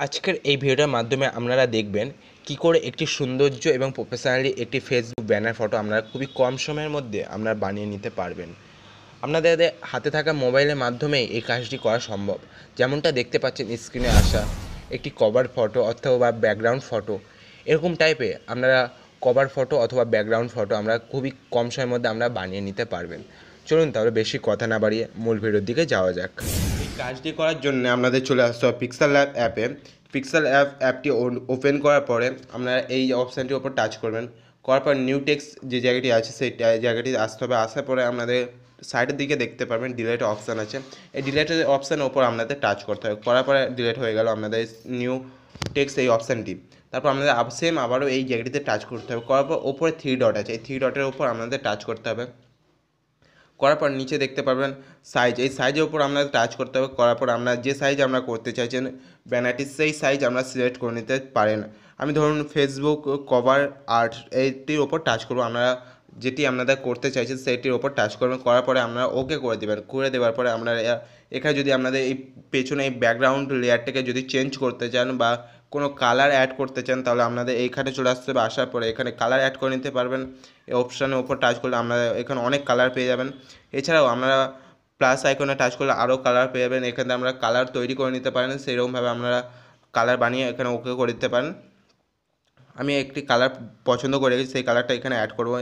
আজকের এই ভিডিওটার মাধ্যমে আপনারা দেখবেন কি করে একটি সৌন্দর্য এবং প্রফেশনালি একটি ফেসবুক ব্যানার ফটো আপনারা খুবই কম সময়ের মধ্যে আপনারা বানিয়ে নিতে পারবেন। আপনাদের হাতে থাকা মোবাইলের মাধ্যমেই এই কাজটি করা সম্ভব। যেমনটা দেখতে পাচ্ছেন স্ক্রিনে আসা একটি কভার ফটো অথবা ব্যাকগ্রাউন্ড ফটো, এরকম টাইপে আপনারা কভার ফটো অথবা ব্যাকগ্রাউন্ড ফটো আমরা খুবই কম সময়ের মধ্যে আমরা বানিয়ে নিতে পারবেন। চলুন তাহলে বেশি কথা না বাড়িয়ে মূল ভিডিওর দিকে যাওয়া যাক। এই কাজটি করার জন্য আপনাদের চলে আসতে হবে পিক্সেল ল্যাব অ্যাপে। পিক্সেল অ্যাপটি ওপেন করার পরে আপনারা এই অপশানটির ওপর টাচ করবেন। করার পর নিউ টেক্সট যে জায়গাটি আছে সেই জায়গাটি আসতে হবে। আসার পরে আপনাদের সাইডের দিকে দেখতে পারবেন ডিলেট অপশান আছে। এই ডিলেটের অপশানের ওপর আপনাদের টাচ করতে হবে। করার পরে ডিলেট হয়ে গেল আপনাদের নিউ টেক্সট এই অপশানটি। তারপর আপনাদের সেম আবারও এই জায়গাটিতে টাচ করতে হবে। করার পর ওপরে 3 ডট আছে, এই 3 ডটের ওপর আপনাদের টাচ করতে হবে। করার পর নিচে দেখতে পারবেন সাইজ, এই সাইজের উপর আপনাদের টাচ করতে হবে। করার পর আপনারা যে সাইজ আমরা করতে চাইছেন ব্যানারটি সেই সাইজ আমরা সিলেক্ট করে নিতে পারেন। আমি ধরুন ফেসবুক কভার আর্ট এইটির ওপর টাচ করবো। আপনারা যেটি আপনাদের করতে চাইছেন সেইটির ওপর টাচ করবেন। করার পরে আপনারা ওকে করে দেবেন। করে দেওয়ার পরে আপনারা এখানে যদি আপনাদের এই পেছনে এই ব্যাকগ্রাউন্ড লেয়ারটাকে যদি চেঞ্জ করতে চান বা কোনো কালার অ্যাড করতে চান তাহলে আপনাদের এইখানে চলে আসতে হবে। আসার পরে এখানে কালার অ্যাড করে নিতে পারবেন। এই অপশানের ওপর টাচ করলে আপনারা এখানে অনেক কালার পেয়ে যাবেন। এছাড়াও আপনারা প্লাস আইকনে টাচ করলে আরও কালার পেয়ে যাবেন। এখানে আমরা কালার তৈরি করে নিতে পারেন, সেইরকমভাবে আপনারা কালার বানিয়ে এখানে ওকে করে দিতে পারেন। আমি একটি কালার পছন্দ করে রেখেছি, সেই কালারটা এখানে অ্যাড করবো।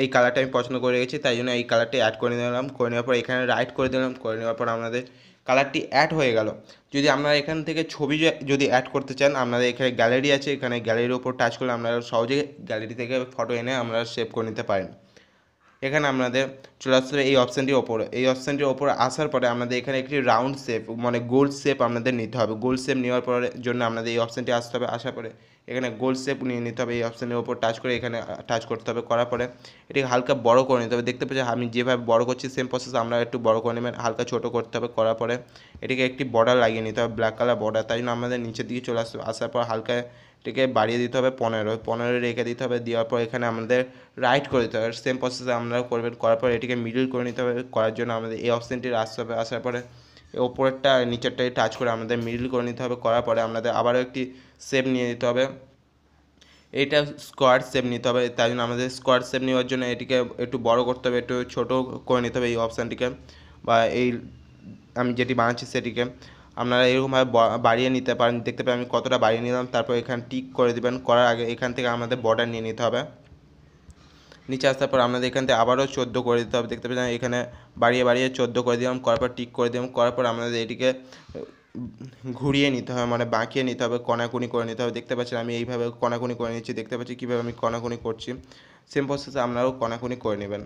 এই কালারটা আমি পছন্দ করে রেখেছি, তাই জন্য এই কালারটি অ্যাড করে নিলাম। করে নেওয়ার পর এখানে রাইট করে দিলাম। করে নেওয়ার পর আপনাদের কালারটি অ্যাড হয়ে গেল। যদি আপনারা এখান থেকে ছবি যদি অ্যাড করতে চান আপনাদের এখানে গ্যালারি আছে, এখানে গ্যালারির ওপর টাচ করলে আপনারা সহজে গ্যালারি থেকে ফটো এনে আপনারা সেভ করে নিতে পারেন। এখানে আপনাদের চলে আসতে হবে এই অপশানটির ওপরে। এই অপশানটির ওপরে আসার পরে আপনাদের এখানে একটি রাউন্ড শেপ মানে গোল শেপ আপনাদের নিতে হবে। গোল শেপ নেওয়ার পরে জন্য আপনাদের এই অপশানটি আসতে হবে। আসার পরে এখানে গোল শেপ নিয়ে নিতে হবে। এই অপশানের ওপর টাচ করে এখানে টাচ করতে হবে। করার পরে এটিকে হালকা বড় করে নিতে হবে। দেখতে পাচ্ছি আমি যেভাবে বড় করছি সেম প্রসেস আমরা একটু বড় করে নেবেন। হালকা ছোটো করতে হবে। করার পরে এটিকে একটি বর্ডার লাগিয়ে নিতে হবে, ব্ল্যাক কালার বর্ডার। তাই জন্য আমাদের নিচের দিকে চলে আসতে হবে। আসার পর হালকা এটিকে বাড়িয়ে দিতে হবে 15 রেখে দিতে হবে। দেওয়ার পর এখানে আমাদের রাইট করে দিতে হবে। সেম প্রসেসে আপনারা করবেন। করার পর এটিকে মিডল করে নিতে হবে। করার জন্য আমাদের এই অপশানটি আসতে হবে। আসার পরে ওপরেরটা নিচেরটাই টাচ করে আমাদের মিডল করে নিতে হবে। করার পরে আমাদের আবারও একটি শেপ নিয়ে নিতে হবে। এইটা স্কোয়ার শেপ নিতে হবে। তাই জন্য আমাদের স্কোয়ার শেপ নেওয়ার জন্য এটিকে একটু বড় করতে হবে, একটু ছোট করে নিতে হবে এই অপশানটিকে বা এই আমি যেটি বানাচ্ছি সেটিকে আপনারা এরকমভাবে বাড়িয়ে নিতে পারেন। দেখতে পাবেন আমি কতটা বাড়িয়ে নিলাম। তারপর এখানে টিক করে দেবেন। করার আগে এখান থেকে আমাদের বর্ডার নিয়ে নিতে হবে। নিচে আসার পর আমাদের এখান থেকে আবারও 14 করে দিতে হবে। দেখতে পাচ্ছেন এখানে বাড়িয়ে বাড়িয়ে 14 করে দিলাম। করার পর টিক করে দিলাম। করার পর আমাদের এটিকে ঘুরিয়ে নিতে হবে মানে বাঁকিয়ে নিতে হবে, কনাকুনি করে নিতে হবে। দেখতে পাচ্ছেন আমি এইভাবে কনাকুনি করে নিচ্ছি। দেখতে পাচ্ছি কীভাবে আমি কনাকুনি করছি। সেম প্রসেসে আপনারাও কনাকুনি করে নেবেন।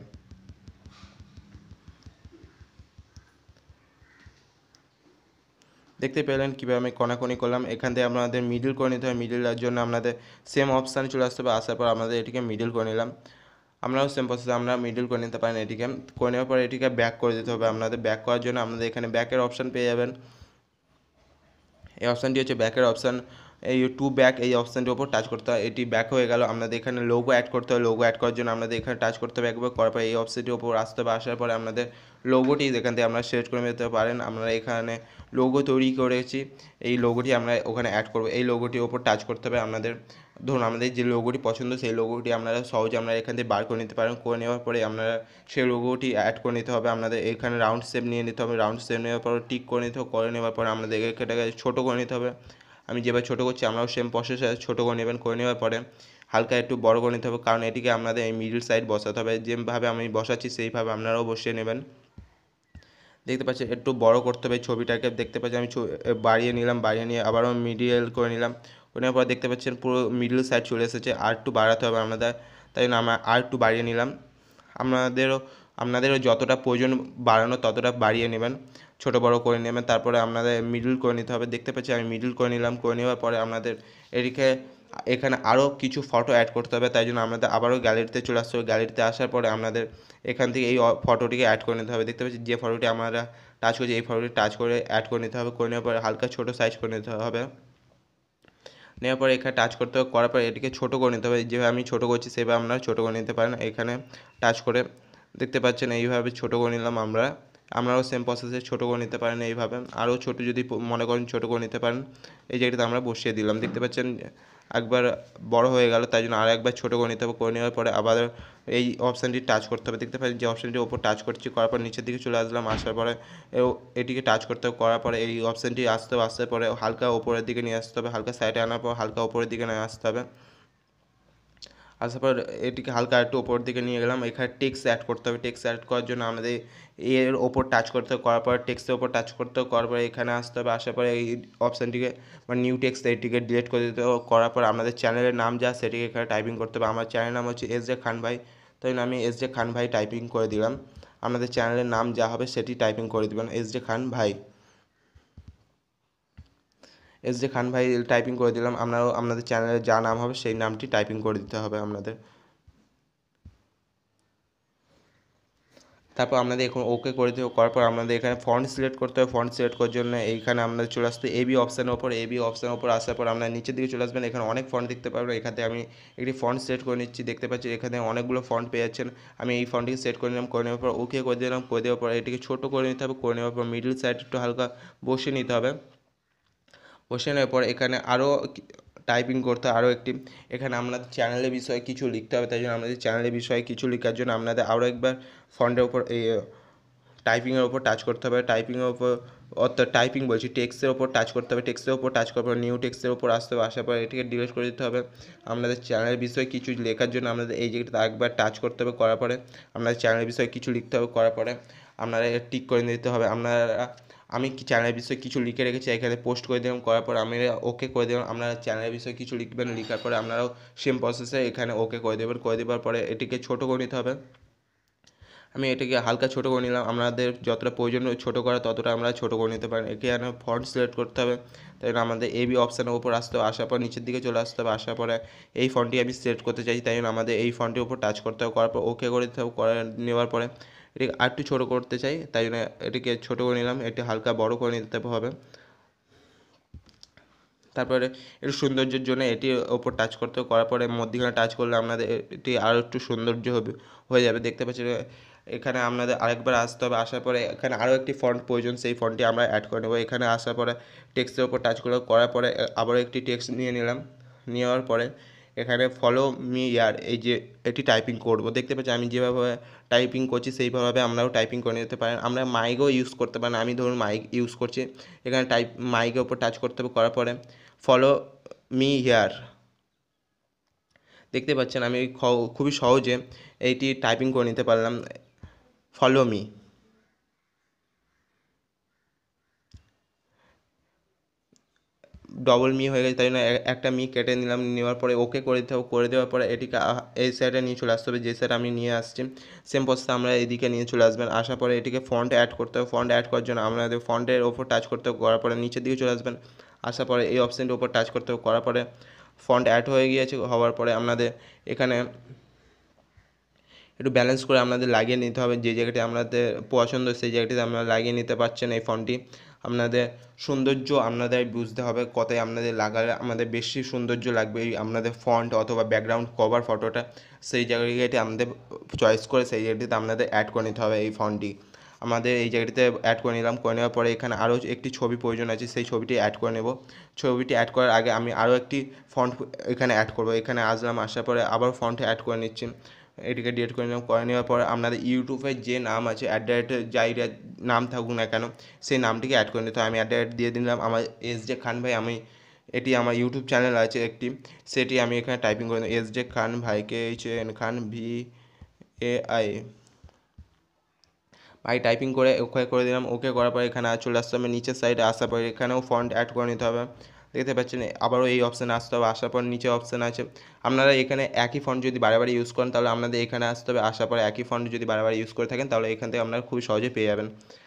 দেখতে পেলেন কীভাবে আমি কনাকুনি করলাম। এখান থেকে আপনাদের মিডল করে নিতে হবে। মিডলের জন্য আপনাদের সেম অপশানে চলে আসতে হবে। আসার পর আমাদের এটিকে মিডল করে নিলাম। আপনারাও সেম প্রসেসে আপনারা মিডল করে নিতে পারেন। এটিকে করে নেওয়ার পর এটিকে ব্যাক করে দিতে হবে। আপনাদের ব্যাক করার জন্য আপনাদের এখানে ব্যাকের অপশান পেয়ে যাবেন। এই অপশানটি হচ্ছে ব্যাকের অপশান। এই টু ব্যাক এই অপশানটির ওপর টাচ করতে হয়। এটি ব্যাক হয়ে গেল। আপনাদের এখানে লোগো অ্যাড করতে হবে। লোগো অ্যাড করার জন্য আপনাদের এখানে টাচ করতে হবে একবার। করার পর এই অপশানটির ওপর আসতে হবে। আসার পরে আপনাদের লোগোটি এখান থেকে আপনারা সিলেক্ট করে নিতে পারেন। আমরা এখানে লোগো তৈরি করেছি, এই লোগোটি আমরা ওখানে অ্যাড করব। এই লোগোটির ওপর টাচ করতে হবে আপনাদের। ধরুন আমাদের যে লোগোটি পছন্দ সেই লোগোটি আপনারা সহজে আপনারা এখান থেকে বার করে নিতে পারেন। করে নেওয়ার পরে আপনারা সেই লোগোটি অ্যাড করে নিতে হবে। আপনাদের এখানে রাউন্ড শেপ নিয়ে নিতে হবে। রাউন্ড শেপ নেওয়ার পর টিক করে নিতে হবে। করে নেওয়ার পরে আপনাদের এটাকে ছোটো করে নিতে হবে। আমি যেভাবে ছোটো করছি আমরাও সেম প্রসেসে ছোটো করে নেবেন। করে নেওয়ার পরে হালকা একটু বড় করে নিতে হবে, কারণ এটিকে আপনাদের এই মিডল সাইড বসাতে হবে। যেভাবে আমি বসাচ্ছি সেইভাবে আপনারাও বসিয়ে নেবেন। দেখতে পাচ্ছেন একটু বড় করতে হবে ছবিটাকে। দেখতে পাচ্ছি আমি বাড়িয়ে নিলাম, বাড়িয়ে নিয়ে আবারও মিডিল করে নিলাম। করে নেওয়ার পর দেখতে পাচ্ছেন পুরো মিডল সাইড চলে এসেছে। আর একটু বাড়াতে হবে আমাদের, তাই জন্য আমরা আর একটু বাড়িয়ে নিলাম। আপনাদেরও যতটা প্রয়োজন বাড়ানো ততটা বাড়িয়ে নেবেন, ছোট বড় করে নেবেন। তারপরে আপনাদের মিডল করে নিতে হবে। দেখতে পাচ্ছি আমি মিডল করে নিলাম। করে নেওয়ার পরে আপনাদের এদিকে এখানে আরও কিছু ফটো অ্যাড করতে হবে, তাই জন্য আমাদের আবারও গ্যালারিতে চলে আসতে হবে। গ্যালারিতে আসার পরে আপনাদের এখান থেকে এই ফটোটিকে অ্যাড করে নিতে হবে। দেখতে পাচ্ছি যে ফটোটি আমরা টাচ করছি এই ফটোটি টাচ করে অ্যাড করে নিতে হবে। করে নেওয়ার পরে হালকা ছোটো সাইজ করে নিতে হবে। নেওয়ার পরে এখানে টাচ করতে হবে। করার পরে এটিকে ছোটো করে নিতে হবে। যেভাবে আমি ছোটো করছি সেভাবে আপনারা ছোটো করে নিতে পারেন। এখানে টাচ করে দেখতে পাচ্ছেন এইভাবে ছোটো করে নিলাম আমরা। আপনারাও সেম প্রসেসে ছোটো করে নিতে পারেন এইভাবে। আরও ছোটো যদি মনে করেন ছোটো করে নিতে পারেন। এই জায়গাটাতে আমরা বসিয়ে দিলাম, দেখতে পাচ্ছেন একবার বড় হয়ে গেল, তাই জন্য আর একবার ছোটো করে নিতে হবে। করে নেওয়ার পরে আবার এই অপশানটি টাচ করতে হবে, দেখতে পাচ্ছেন যে অপশানটির ওপর টাচ করছি, করার পর নিচের দিকে চলে আসলাম, আসার পরে এটিকে টাচ করতে হবে, করার পরে এই অপশানটি আসতে হবে, আসার পরে হালকা ওপরের দিকে নিয়ে আসতে হবে, হালকা সাইডে আনার পর হালকা ওপরের দিকে নিয়ে আসতে হবে। আসার পর এটিকে হালকা একটু ওপর দিকে নিয়ে গেলাম, এখানে টেক্সট অ্যাড করতে হবে। টেক্সট অ্যাড করার জন্য আমাদের এর ওপর টাচ করতে হবে, করার পর টেক্সটের ওপর টাচ করতে হবে, করার পরে এখানে আসতে হবে, আসার পরে এই অপশানটিকে মানে নিউ টেক্সট এটিকে ডিলিট করে দিতে হবে। করার পর আমাদের চ্যানেলের নাম যা সেটিকে এখানে টাইপিং করতে হবে। আমার চ্যানেলের নাম হচ্ছে এস জে খান ভাই, তাই জন্য আমি এস জে খান ভাই টাইপিং করে দিলাম। আপনাদের চ্যানেলের নাম যা হবে সেটি টাইপিং করে দেবেন, এস জে খান ভাই। এস জে খান ভাই টাইপিং করে দিলাম। আপনারাও আপনাদের চ্যানেলের যা নাম হবে সেই নামটি টাইপিং করে দিতে হবে আপনাদের। তারপর আপনাদের এখন ওকে করে দেবো, করার পর আপনাদের এখানে ফন্ট সিলেক্ট করতে হবে। ফন্ট সিলেক্ট করার জন্য এইখানে আপনাদের চলে আসতে এবি অপশানের ওপর, এবি অপশানের ওপর আসার পর আপনার নিচের দিকে চলে আসবেন। এখানে অনেক ফন্ট দেখতে পাবেন, এখান থেকে আমি একটি ফন্ট সিলেক্ট করে নিচ্ছি, দেখতে পাচ্ছি এখানে অনেকগুলো ফন্ট পেয়ে যাচ্ছেন। আমি এই ফন্টটিকে সেট করে নিলাম, করে নেওয়ার পর ওকে করে দিলাম, করে দেওয়ার পর এটিকে ছোটো করে নিতে হবে। করে নেওয়ার পর মিডল সাইড একটু হালকা বসিয়ে নিতে হবে। বসিয়ে নেওয়ার পর এখানে আরও টাইপিং করতে আরও একটি, এখানে আপনাদের চ্যানেলের বিষয়ে কিছু লিখতে হবে, তাই জন্য আপনাদের চ্যানেলের বিষয়ে কিছু লেখার জন্য আপনাদের আরও একবার ফন্টের ওপর এই টাইপিংয়ের ওপর টাচ করতে হবে। টাইপিংয়ের ওপর অর্থাৎ টাইপিং বলছি টেক্সটের ওপর টাচ করতে হবে, টেক্সটের ওপর টাচ করার পর নিউ টেক্সটের ওপর আসতে হবে, আসার পর এটিকে ডিলিট করে দিতে হবে। আপনাদের চ্যানেলের বিষয়ে কিছু লেখার জন্য আপনাদের এই জায়গাটা একবার টাচ করতে হবে, করার পরে আপনাদের চ্যানেলের বিষয়ে কিছু লিখতে হবে, করার পরে আপনারা টিক করে দিতে হবে। আপনারা আমি চ্যানেলের বিষয়ে কিছু লিখে রেখেছি, এখানে পোস্ট করে দিলাম, করার পর আমি ওকে করে দিলাম। আপনারা চ্যানেলের বিষয়ে কিছু লিখবেন, লেখার পরে আপনারাও সেম প্রসেসে এখানে ওকে করে দেবেন। করে দেওয়ার পরে এটিকে ছোটো করে নিতে হবে। আমি এটাকে হালকা ছোটো করে নিলাম, আপনাদের যতটা প্রয়োজন ছোটো করা ততটা আমরা ছোটো করে নিতে পারেন। এখানে ফন্ট সিলেক্ট করতে হবে, তাই জন্য আমাদের এবি অপশানের উপর আসতে হবে, আসার পর নিচের দিকে চলে আসতে হবে, আসার পরে এই ফন্টটি আমি সিলেক্ট করতে চাই, তাই জন্য আমাদের এই ফন্টের উপর টাচ করতে হবে, করার পর ওকে করে দিতে হবে। করে নেওয়ার পরে এটিকে আরেকটু ছোটো করতে চাই, তাই জন্য এটিকে ছোটো করে নিলাম, এটি হালকা বড় করে নিতে হবে। তারপরে একটু সৌন্দর্যের জন্য এটির ওপর টাচ করতে হবে, করার পরে মধ্যিখানে টাচ করলে আপনাদের এটি আরও একটু সৌন্দর্য হয়ে যাবে। দেখতে পাচ্ছি এখানে আপনাদের আরেকবার আসতে হবে, আসার পরে এখানে আরও একটি ফন্ট প্রয়োজন, সেই ফন্টটি আমরা অ্যাড করে নেব। এখানে আসার পরে টেক্সটের ওপর টাচ করে করার পরে আবারও একটি টেক্সট নিয়ে নিলাম, নেওয়ার পরে এখানে ফলো মি ইয়ার এই যে এটি টাইপিং করব, দেখতে পাচ্ছি আমি যেভাবে টাইপিং করছি সেইভাবে আপনারাও টাইপিং করে নিতে পারেন। আমরা মাইকও ইউজ করতে পারেন, আমি ধরুন মাইক ইউজ করছি, এখানে মাইকের ওপর টাচ করতে হবে, করার পরে ফলো মি হিয়ার, দেখতে পাচ্ছেন আমি খুবই সহজে এইটি টাইপিং করে নিতে পারলাম, ফলো মি। ডবল মি হয়ে গেছে, তাই জন্য একটা মি কেটে নিলাম, নেওয়ার পরে ওকে করে দিতে হবে। করে দেওয়ার পরে এটিকে এই সাইডে নিয়ে চলে আসতে হবে, যে সাইড আমি নিয়ে আসছি সেম প্রসেসে আমরা এদিকে নিয়ে চলে আসবেন। আসার পরে এটিকে ফন্ট অ্যাড করতে হবে, ফন্ট অ্যাড করার জন্য আপনাদের ফন্টের ওপর টাচ করতে হবে, করার পরে নিচের দিকে চলে আসবেন, আসার পরে এই অপশানটির ওপর টাচ করতে হবে, করার পরে ফন্ট অ্যাড হয়ে গিয়েছে, হওয়ার পরে আপনাদের এখানে একটু ব্যালেন্স করে আপনাদের লাগিয়ে নিতে হবে, যে জায়গাটি আপনাদের পছন্দ সেই জায়গাটিতে আপনারা লাগিয়ে নিতে পারছেন। এই ফন্টটি আপনাদের সৌন্দর্য আপনাদের বুঝতে হবে, কোথায় আপনাদের লাগালে আমাদের বেশি সৌন্দর্য লাগবে এই আপনাদের ফন্ট অথবা ব্যাকগ্রাউন্ড কভার ফটোটা, সেই জায়গাটি আমাদের চয়েস করে সেই জায়গাটিতে আপনাদের অ্যাড করে নিতে হবে এই ফন্টটি। আমাদের এই জায়গাটিতে অ্যাড করে নিলাম, করে নেওয়ার পরে এখানে আরও একটি ছবি প্রয়োজন আছে, সেই ছবিটি অ্যাড করে নেব। ছবিটি অ্যাড করার আগে আমি আরও একটি ফন্ট এখানে অ্যাড করব, এখানে আসলাম, আসার পরে আবার ফন্ট অ্যাড করে নিচ্ছি, এটিকে ডিলিট করে নিলাম। করে নেওয়ার পর আপনাদের ইউটিউবের যে নাম আছে @ যাই নাম থাকুক না কেন সেই নামটিকে অ্যাড করে নিতে হবে। আমি @ দিয়ে দিলাম আমার এস জে খান ভাই, আমি এটি আমার ইউটিউব চ্যানেল আছে একটি, সেটি আমি এখানে টাইপিং করে এস জে খান ভাই, KHN খান VAI ভাই টাইপিং করে ওকে করে দিলাম। ওকে করার পর এখানে চলে আসতে হবে, নিচের সাইডে আসার পর এখানেও ফন্ট অ্যাড করে নিতে হবে, দেখতে পাচ্ছেন আবারও এই অপশানে আসতে হবে। আসার পর নিচে অপশান আছে, আপনারা এখানে একই ফন্ট যদি বারে বারে ইউজ করেন তাহলে আপনাদের এখানে আসতে হবে, আসার পর একই ফন্ট যদি বারে বারে ইউজ করে থাকেন তাহলে এখান থেকে আপনারা খুবই সহজে পেয়ে যাবেন।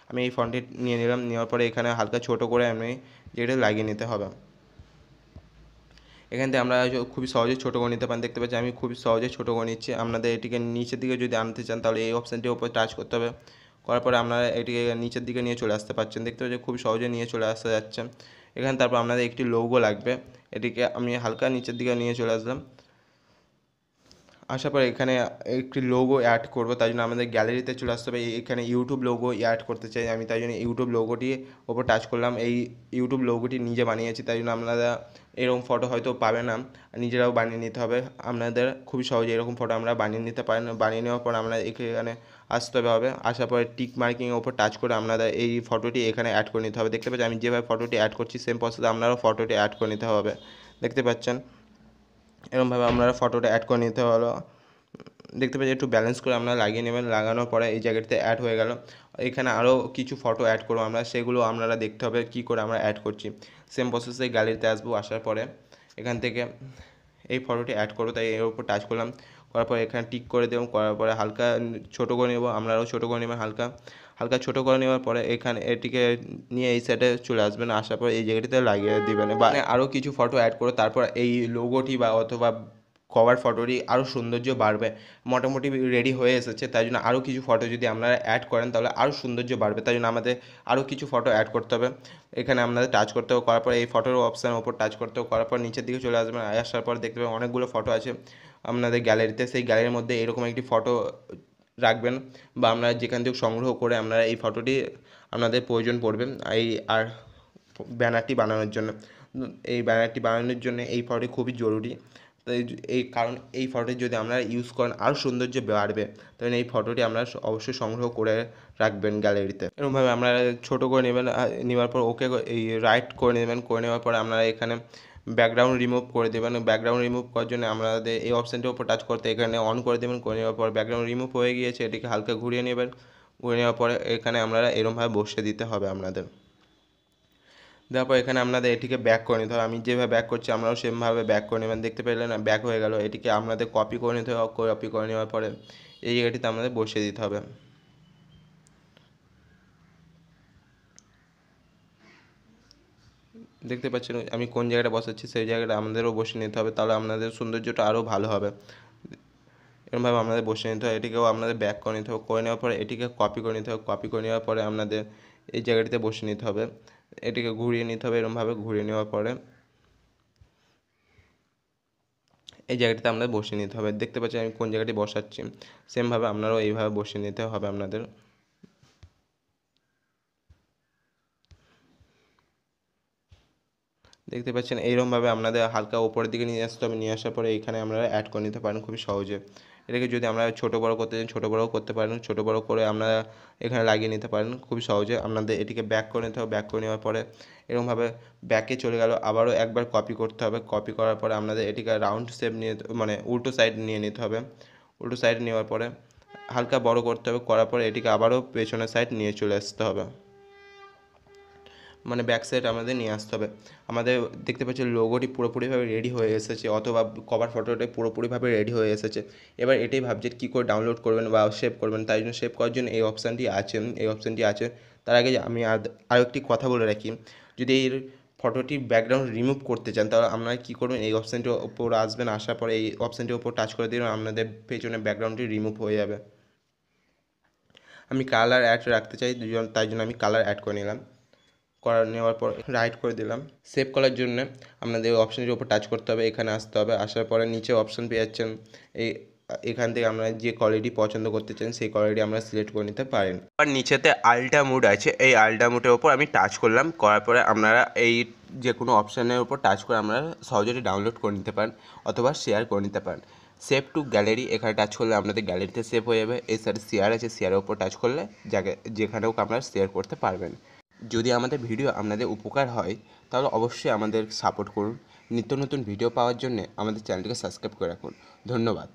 আমি এই ফন্টটি নিয়ে নিলাম, নেওয়ার পরে এখানে হালকা ছোটো করে আমি যেটা লাগিয়ে নিতে হবে। এখান থেকে আমরা খুবই সহজে ছোটো করে নিতে পারেন, দেখতে পাচ্ছি আমি খুবই সহজে ছোটো করে নিচ্ছি। আপনাদের এটিকে নিচের দিকে যদি আনতে চান তাহলে এই অপশানটির উপর টাচ করতে হবে, করার পরে আপনারা এটিকে নিচের দিকে নিয়ে চলে আসতে পারছেন, দেখতে পাচ্ছি খুব সহজে নিয়ে চলে আসতে যাচ্ছে। এখানে তারপর আপনাদের একটি লোগো লাগবে, এটিকে আমি হালকা নিচের দিকে নিয়ে চলে আসলাম, আসার পরে এখানে একটি লোগো অ্যাড করবো, তাই জন্য আমাদের গ্যালারিতে চলে আসতে হবে। এখানে ইউটিউব লোগো অ্যাড করতে চাই আমি, তাই জন্য ইউটিউব লোগোটি ওপর টাচ করলাম। এই ইউটিউব লোগোটি নিজে বানিয়েছি, তাই জন্য আপনারা এরকম ফটো হয়তো পাবে না, নিজেরাও বানিয়ে নিতে হবে। আপনাদের খুবই সহজে এরকম ফটো আমরা বানিয়ে নিতে পারেন। বানিয়ে নেওয়ার পর আমরা এখানে আসতে হবে। আসার পরে টিক মার্কিংয়ের ওপর টাচ করে আপনাদের এই ফটোটি এখানে অ্যাড করে নিতে হবে। দেখতে পাচ্ছেন আমি যেভাবে ফটোটি অ্যাড করছি সেম প্রসেসে আপনারাও ফটোটি অ্যাড করে নিতে হবে। দেখতে পাচ্ছেন এরকমভাবে আপনারা ফটোটা অ্যাড করে নিতে হলো। দেখতে পাচ্ছি একটু ব্যালেন্স করে আপনারা লাগিয়ে নেবেন। লাগানোর পরে এই জায়গাটিতে অ্যাড হয়ে গেল। এখানে আরও কিছু ফটো অ্যাড করবো আমরা, সেগুলো আপনারা দেখতে হবে কী করে আমরা অ্যাড করছি। সেম প্রসেসে গ্যালারিতে আসবো। আসার পরে এখান থেকে এই ফটোটি অ্যাড করবো, তাই এর উপর টাচ করলাম। করার পরে এখানে টিক করে দেবো। করার পরে হালকা ছোটো করে নেবো, আপনারাও ছোটো করে নেবেন। হালকা হালকা ছোটো করে নেওয়ার পরে এখানে এটিকে নিয়ে এই সাইডে চলে আসবেন। আসার পর এই জায়গাটিতে লাগিয়ে দিবেন বা আরও কিছু ফটো অ্যাড করে তারপর এই লোগোটি বা অথবা কভার ফটোটি আরও সৌন্দর্য বাড়বে। মোটামুটি রেডি হয়ে এসেছে, তাই জন্য আরও কিছু ফটো যদি আপনারা অ্যাড করেন তাহলে আরও সৌন্দর্য বাড়বে। তাই জন্য আমাদের আরও কিছু ফটো অ্যাড করতে হবে। এখানে আপনাদের টাচ করতে হবে। করার পর এই ফটোর অপশানের ওপর টাচ করতে হবে। করার পর নিচের দিকে চলে আসবেন। আসার পর দেখতে পাবেন অনেকগুলো ফটো আছে আপনাদের গ্যালারিতে। সেই গ্যালারির মধ্যে এরকম একটি ফটো রাখবেন বা আপনারা যেখান থেকে সংগ্রহ করে আপনারা এই ফটোটি আপনাদের প্রয়োজন পড়বে এই আর ব্যানারটি বানানোর জন্য। এই ব্যানারটি বানানোর জন্য এই ফটোটি খুবই জরুরি। তাই এই কারণ এই ফটোটি যদি আপনারা ইউজ করেন আরও সৌন্দর্য বাড়বে, তাই এই ফটোটি আপনারা অবশ্যই সংগ্রহ করে রাখবেন গ্যালারিতে। এরকমভাবে আপনারা ছোটো করে নেবেন। নেওয়ার পর ওকে এই রাইট করে নেবেন। করে নেওয়ার পর আপনারা এখানে ব্যাকগ্রাউন্ড রিমুভ করে দেবেন। ব্যাকগ্রাউন্ড রিমুভ করার জন্য আপনাদের এই অপশানটির উপর টাচ করতে এখানে অন করে দেবেন। করে নেওয়ার পর ব্যাকগ্রাউন্ড রিমুভ হয়ে গিয়েছে, এটিকে হালকা ঘুরিয়ে নেবেন। ঘুরিয়ে নেওয়ার পরে এখানে আপনারা এরকমভাবে বসিয়ে দিতে হবে আপনাদের। দেওয়ার পর এখানে আপনাদের এটিকে ব্যাক করে নিতে হবে। আমি যেভাবে ব্যাক করছি আপনারাও সেমভাবে ব্যাক করে নেবেন। দেখতে পেলেন না ব্যাক হয়ে গেল। এটিকে আপনাদের কপি করে নিতে হবে। কপি করে নেওয়ার পরে এই জায়গাটিতে আমাদের বসিয়ে দিতে হবে। দেখতে পাচ্ছেন আমি কোন জায়গাটা বসাচ্ছি, সেই জায়গাটা আমাদেরও বসিয়ে নিতে হবে, তাহলে আপনাদের সৌন্দর্যটা আরও ভালো হবে। এরকমভাবে আপনাদের বসিয়ে নিতে হবে। এটিকেও আপনাদের ব্যাক করে নিতে হবে। করে নেওয়ার পরে এটিকে কপি করে নিতে হবে। কপি করে নেওয়ার পরে আপনাদের এই জায়গাটিতে বসিয়ে নিতে হবে। এটিকে ঘুরিয়ে নিতে হবে। এরকমভাবে ঘুরিয়ে নেওয়ার পরে এই জায়গাটিতে আমাদের বসিয়ে নিতে হবে। দেখতে পাচ্ছেন আমি কোন জায়গাটি বসাচ্ছি, সেমভাবে আপনারাও এইভাবে বসিয়ে নিতে হবে আপনাদের। দেখতে পাচ্ছেন এইরকমভাবে আপনাদের হালকা ওপরের দিকে নিয়ে আসতে হবে। নিয়ে আসার পরে এখানে আপনারা অ্যাড করে নিতে পারেন খুবই সহজে। এটাকে যদি আমরা ছোটো বড়ো করতে চান ছোটো বড়ো করতে পারেন। ছোটো বড়ো করে আপনারা এখানে লাগিয়ে নিতে পারেন খুবই সহজে। আপনাদের এটিকে ব্যাক করে নিতে হবে। ব্যাক করে নেওয়ার পরে এরকমভাবে ব্যাকে চলে গেল। আবারও একবার কপি করতে হবে। কপি করার পরে আপনাদের এটিকে রাউন্ড শেপ নিয়ে মানে উল্টো সাইড নিয়ে নিতে হবে। উল্টো সাইড নেওয়ার পরে হালকা বড় করতে হবে। করার পরে এটিকে আবারও পেছনের সাইড নিয়ে চলে আসতে হবে, মানে ব্যাক সাইড আমাদের নিয়ে আসতে হবে। আমাদের দেখতে পাচ্ছি লোগোটি পুরোপুরিভাবে রেডি হয়ে এসেছে, অথবা কভার ফটোটা পুরোপুরিভাবে রেডি হয়ে এসেছে। এবার এটাই ভাবছেন কী করে ডাউনলোড করবেন বা সেভ করবেন। তাই জন্য সেভ করার জন্য এই অপশানটি আছে। তার আগে আমি আরও একটি কথা বলে রাখি, যদি এই ফটোটির ব্যাকগ্রাউন্ড রিমুভ করতে চান তাহলে আপনারা কী করবেন, এই অপশানটির ওপর আসবেন। আসার পরে এই অপশানটির ওপর টাচ করে দিবেন, আপনাদের পেছনে ব্যাকগ্রাউন্ডটি রিমুভ হয়ে যাবে। আমি কালার অ্যাড রাখতে চাই, তাই জন্য আমি কালার অ্যাড করে নিলাম। নেওয়ার পর রাইট করে দিলাম। সেভ করার জন্য আপনাদের এই অপশানটির উপর টাচ করতে হবে। এখানে আসতে হবে। আসার পরে নিচে অপশান পেয়ে যাচ্ছেন। এখান থেকে আপনারা যে কোয়ালিটি পছন্দ করতে চান সেই কোয়ালিটি আমরা সিলেক্ট করে নিতে পারেন। আর নিচেতে আল্ট্রা মোড আছে, এই আল্ট্রা মোডের ওপর আমি টাচ করলাম। করার পরে আপনারা এই যে কোনো অপশানের উপর টাচ করে আপনারা সহজেই ডাউনলোড করে নিতে পারেন অথবা শেয়ার করে নিতে পারেন। সেভ টু গ্যালারি এখানে টাচ করলে আপনাদের গ্যালারিতে সেভ হয়ে যাবে। এই সাইডে শেয়ার আছে, শেয়ারের ওপর টাচ করলে যেখানেও আপনারা শেয়ার করতে পারবেন। যদি আমাদের ভিডিও আপনাদের উপকার হয় তাহলে অবশ্যই আমাদের সাপোর্ট করুন। নিত্য নতুন ভিডিও পাওয়ার জন্য আমাদের চ্যানেলটিকে সাবস্ক্রাইব করে রাখুন। ধন্যবাদ।